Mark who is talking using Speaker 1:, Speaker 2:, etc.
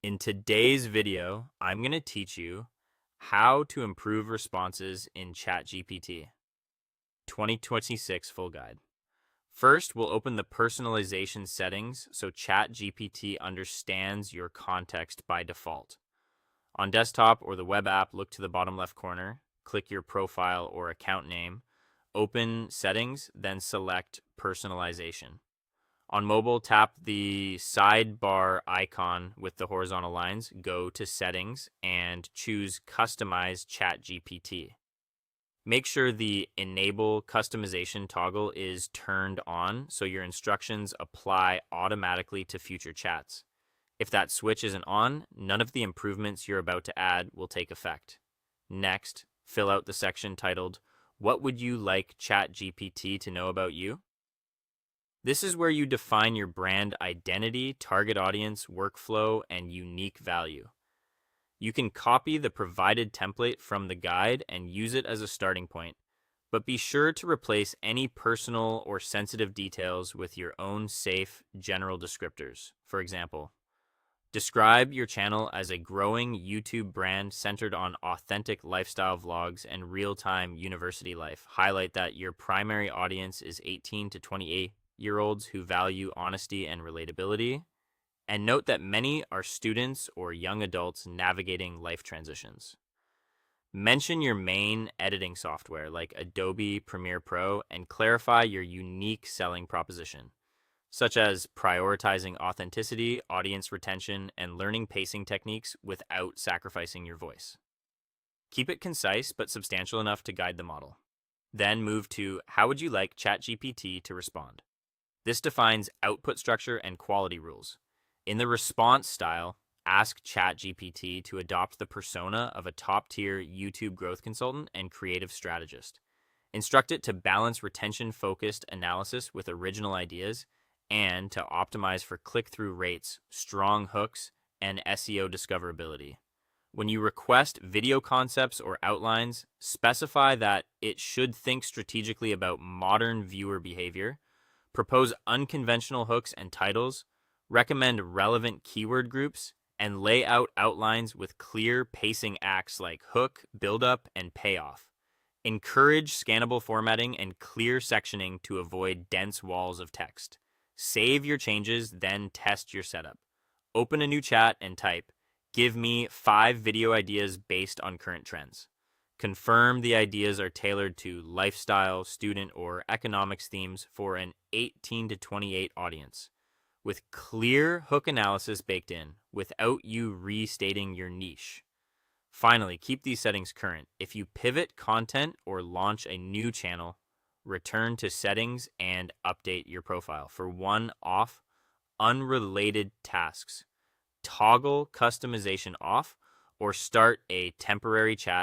Speaker 1: In today's video, I'm going to teach you how to improve responses in ChatGPT 2026 full guide. First, we'll open the personalization settings so ChatGPT understands your context by default. On desktop or the web app, look to the bottom left corner, click your profile or account name, open settings, then select personalization. On mobile, tap the sidebar icon with the horizontal lines, go to Settings, and choose Customize ChatGPT. Make sure the Enable Customization toggle is turned on so your instructions apply automatically to future chats. If that switch isn't on, none of the improvements you're about to add will take effect. Next, fill out the section titled, "What would you like ChatGPT to know about you?" This is where you define your brand identity, target audience, workflow, and unique value. You can copy the provided template from the guide and use it as a starting point, but be sure to replace any personal or sensitive details with your own safe, general descriptors. For example, describe your channel as a growing YouTube brand centered on authentic lifestyle vlogs and real-time university life. Highlight that your primary audience is 18 to 28-year-olds who value honesty and relatability, and note that many are students or young adults navigating life transitions. Mention your main editing software like Adobe Premiere Pro and clarify your unique selling proposition, such as prioritizing authenticity, audience retention, and learning pacing techniques without sacrificing your voice. Keep it concise but substantial enough to guide the model. Then move to how would you like ChatGPT to respond? This defines output structure and quality rules. In the response style, ask ChatGPT to adopt the persona of a top-tier YouTube growth consultant and creative strategist. Instruct it to balance retention-focused analysis with original ideas and to optimize for click-through rates, strong hooks, and SEO discoverability. When you request video concepts or outlines, specify that it should think strategically about modern viewer behavior, propose unconventional hooks and titles, recommend relevant keyword groups, and lay out outlines with clear pacing acts like hook, build-up, and payoff. Encourage scannable formatting and clear sectioning to avoid dense walls of text. Save your changes, then test your setup. Open a new chat and type, "Give me 5 video ideas based on current trends." Confirm the ideas are tailored to lifestyle, student, or economics themes for an 18 to 28 audience, with clear hook analysis baked in, without you restating your niche. Finally, keep these settings current. If you pivot content or launch a new channel, return to settings and update your profile. For one-off, unrelated tasks, toggle customization off or start a temporary chat